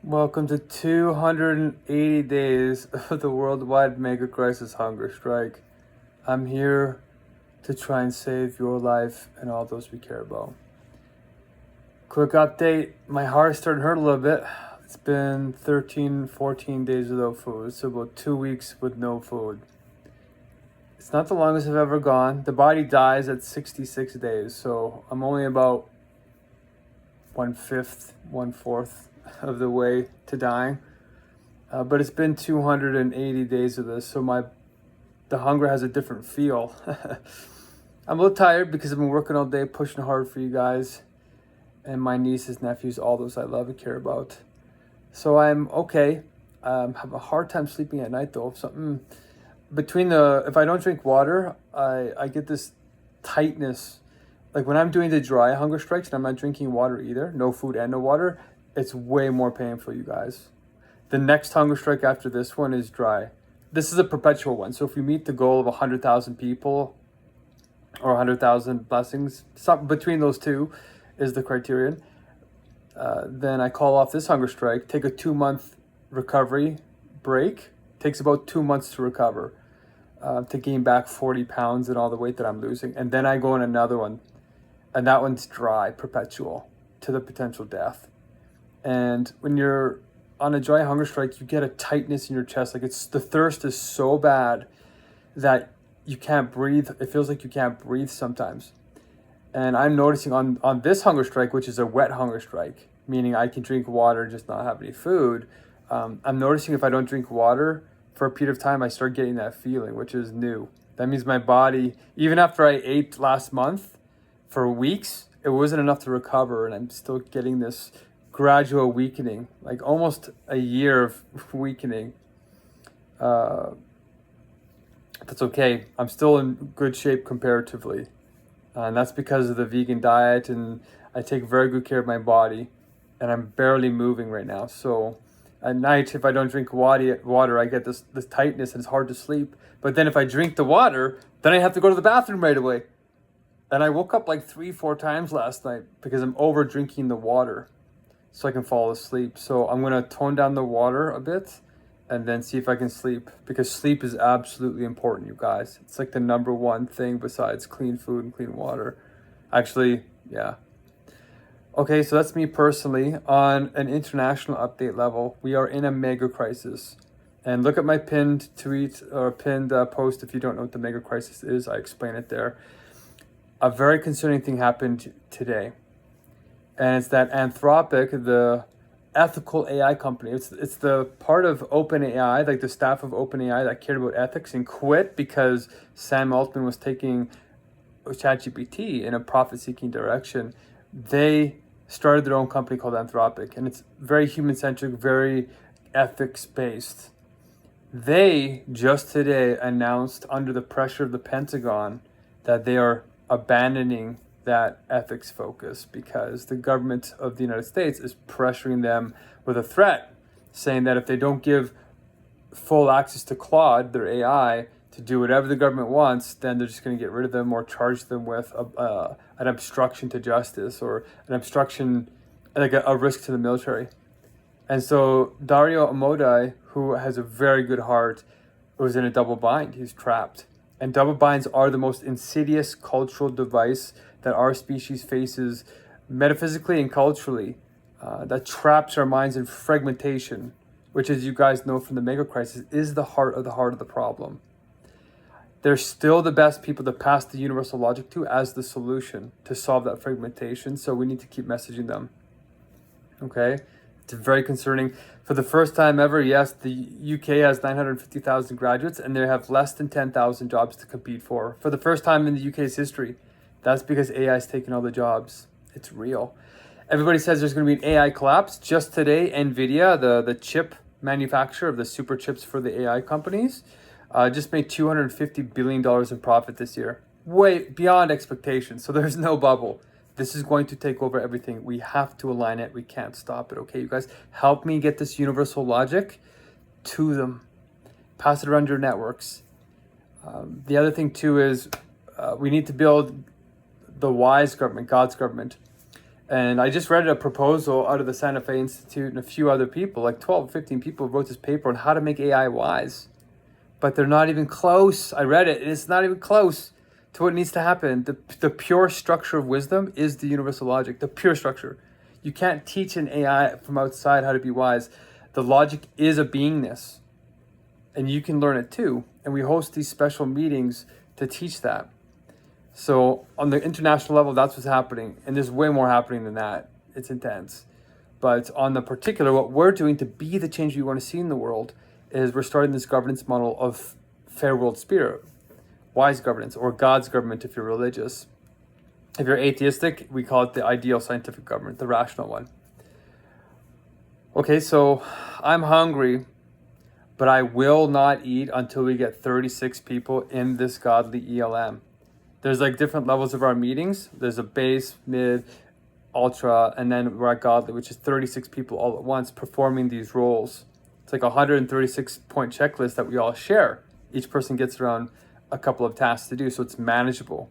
Welcome to 280 days of the worldwide Megacrisis Hungerstrike. I'm here to try and save your life and all those we care about. Quick update, my heart's starting to hurt a little bit. It's been 13, 14 days without food, so about 2 weeks with no food. It's not the longest I've ever gone. The body dies at 66 days, so I'm only about 1/5, 1/4 of the way to dying. But it's been 280 days of this, so the hunger has a different feel. I'm a little tired because I've been working all day, pushing hard for you guys and my nieces, nephews, all those I love and care about. So I'm okay. Have a hard time sleeping at night though. If I don't drink water, I get this tightness. Like when I'm doing the dry hunger strikes and I'm not drinking water either, no food and no water, it's way more painful, you guys. The next hunger strike after this one is dry. This is a perpetual one. So if we meet the goal of 100,000 people or 100,000 blessings, between those two is the criterion. Then I call off this hunger strike, take a 2-month recovery break. Takes about 2 months to recover, to gain back 40 pounds and all the weight that I'm losing. And then I go on another one. And that one's dry, perpetual, to the potential death. And when you're on a dry hunger strike, you get a tightness in your chest. Like the thirst is so bad that you can't breathe. It feels like you can't breathe sometimes. And I'm noticing on this hunger strike, which is a wet hunger strike, meaning I can drink water, just not have any food. I'm noticing if I don't drink water for a period of time, I start getting that feeling, which is new. That means my body, even after I ate last month for weeks, it wasn't enough to recover. And I'm still getting this gradual weakening, like almost a year of weakening. That's okay. I'm still in good shape comparatively. And that's because of the vegan diet, and I take very good care of my body, and I'm barely moving right now. So at night, if I don't drink water, I get this tightness and it's hard to sleep. But then if I drink the water, then I have to go to the bathroom right away. And I woke up like 3-4 times last night because I'm over drinking the water so I can fall asleep. So I'm going to tone down the water a bit and then see if I can sleep, because sleep is absolutely important, you guys. It's like the number one thing besides clean food and clean water. Actually, yeah. Okay, so that's me personally. On an international update level, we are in a mega crisis. And look at my pinned tweet or pinned post if you don't know what the mega crisis is. I explain it there. A very concerning thing happened today. And it's that Anthropic, the ethical AI company, it's the part of OpenAI, like the staff of OpenAI that cared about ethics and quit because Sam Altman was taking ChatGPT in a profit-seeking direction. They started their own company called Anthropic, and it's very human-centric, very ethics-based. They just today announced, under the pressure of the Pentagon, that they are abandoning that ethics focus because the government of the United States is pressuring them with a threat, saying that if they don't give full access to Claude, their AI, to do whatever the government wants, then they're just going to get rid of them or charge them with an obstruction to justice or an obstruction, like a risk to the military. And so Dario Amodei, who has a very good heart, was in a double bind. He's trapped. And double binds are the most insidious cultural device that our species faces metaphysically and culturally, that traps our minds in fragmentation, which, as you guys know from the mega crisis, is the heart of the problem. They're still the best people to pass the universal logic to as the solution to solve that fragmentation. So we need to keep messaging them. Okay? It's very concerning. For the first time ever, yes, the UK has 950,000 graduates and they have less than 10,000 jobs to compete for. For the first time in the UK's history. That's because AI is taking all the jobs. It's real. Everybody says there's going to be an AI collapse. Just today, NVIDIA, the chip manufacturer of the super chips for the AI companies, just made $250 billion in profit this year. Way beyond expectations. So there's no bubble. This is going to take over everything. We have to align it. We can't stop it. Okay, you guys, help me get this universal logic to them. Pass it around your networks. The other thing too is we need to build the wise government, God's government. And I just read a proposal out of the Santa Fe Institute and a few other people, like 12, 15 people wrote this paper on how to make AI wise. But they're not even close. I read it, and it's not even close to what needs to happen. The pure structure of wisdom is the universal logic, the pure structure. You can't teach an AI from outside how to be wise. The logic is a beingness, and you can learn it too. And we host these special meetings to teach that. So on the international level, that's what's happening. And there's way more happening than that. It's intense. But on the particular, what we're doing to be the change we want to see in the world is we're starting this governance model of fair world spirit, wise governance, or God's government if you're religious. If you're atheistic, we call it the ideal scientific government, the rational one. Okay, so I'm hungry, but I will not eat until we get 36 people in this godly ELM. There's like different levels of our meetings. There's a base, mid, ultra, and then we're at godly, which is 36 people all at once performing these roles. It's like a 136 point checklist that we all share. Each person gets around a couple of tasks to do, so it's manageable.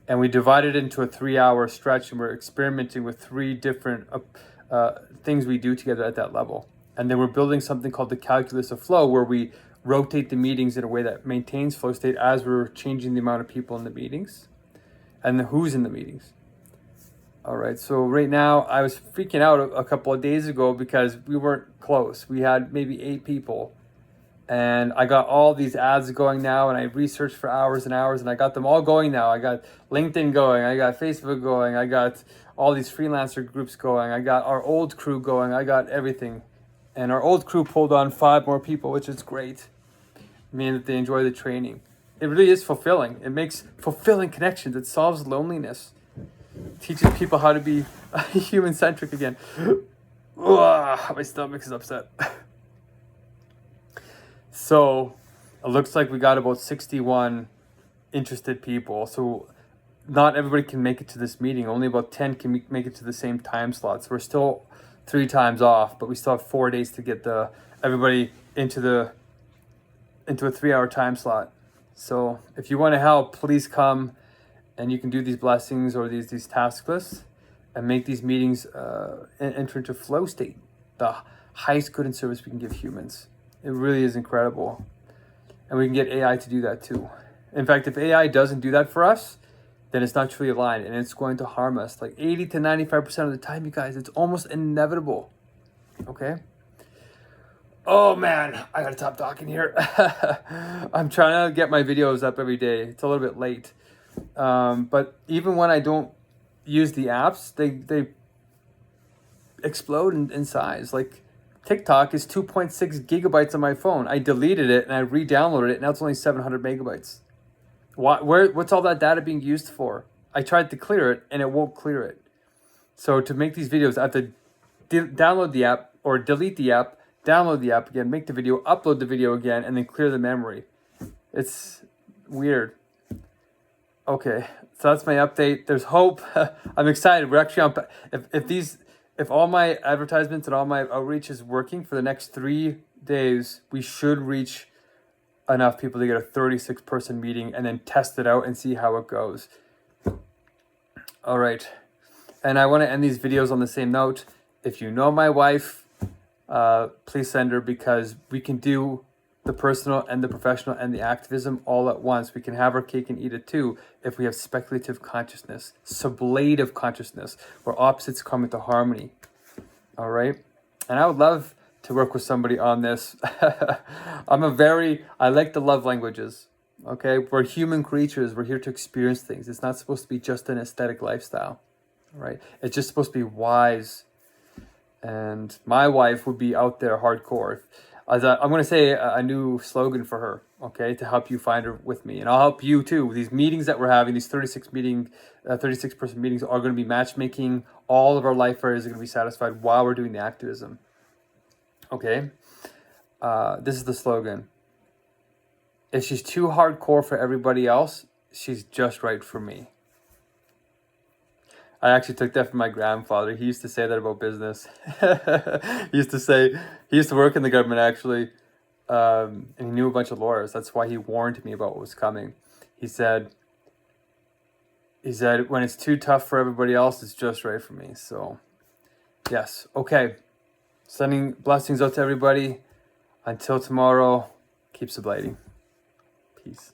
And we divide it into a 3-hour stretch, and we're experimenting with 3 different things we do together at that level. And then we're building something called the calculus of flow, where we rotate the meetings in a way that maintains flow state as we're changing the amount of people in the meetings and the who's in the meetings. All right, so right now I was freaking out a couple of days ago because we weren't close. We had maybe 8 people, and I got all these ads going now, and I researched for hours and hours, and I got them all going now. I got LinkedIn going, I got Facebook going, I got all these freelancer groups going, I got our old crew going, I got everything. And our old crew pulled on 5 more people, which is great. Meaning that they enjoy the training. It really is fulfilling. It makes fulfilling connections. It solves loneliness. It teaches people how to be human-centric again. My stomach is upset. So it looks like we got about 61 interested people. So not everybody can make it to this meeting. Only about 10 can make it to the same time slot. So we're still 3 times off, but we still have 4 days to get everybody into a 3-hour time slot. So if you want to help, please come, and you can do these blessings or these task lists and make these meetings enter into flow state, the highest good and service we can give humans. It really is incredible. And we can get AI to do that too. In fact, if AI doesn't do that for us, then it's not truly aligned, and it's going to harm us. Like 80 to 95% of the time, you guys, it's almost inevitable. Okay? Oh man, I gotta stop talking here. I'm trying to get my videos up every day. It's a little bit late. But even when I don't use the apps, they explode in size. Like TikTok is 2.6 gigabytes on my phone. I deleted it and I re-downloaded it. Now it's only 700 megabytes. What's all that data being used for? I tried to clear it and it won't clear it. So to make these videos, I have to download the app or delete the app, download the app again, make the video, upload the video again, and then clear the memory. It's weird. Okay, so that's my update. There's hope. I'm excited. We're actually on. If all my advertisements and all my outreach is working for the next 3 days, we should reach enough people to get a 36-person meeting and then test it out and see how it goes. All right. And I want to end these videos on the same note. If you know my wife, please send her, because we can do the personal and the professional and the activism all at once. We can have our cake and eat it too if we have speculative consciousness, sublative consciousness, where opposites come into harmony. All right. And I would love to work with somebody on this. I like the love languages. Okay. We're human creatures. We're here to experience things. It's not supposed to be just an aesthetic lifestyle. Right. It's just supposed to be wise. And my wife would be out there hardcore. I'm going to say a new slogan for her, okay, to help you find her with me. And I'll help you too. These meetings that we're having, these 36-person meetings are going to be matchmaking. All of our life areas are going to be satisfied while we're doing the activism. Okay? This is the slogan. If she's too hardcore for everybody else, she's just right for me. I actually took that from my grandfather. He used to say that about business. He used to work in the government actually, and he knew a bunch of lawyers. That's why he warned me about what was coming. He said, is that when it's too tough for everybody else, it's just right for me. So, yes. Okay. Sending blessings out to everybody. Until tomorrow, keep sublating. Peace.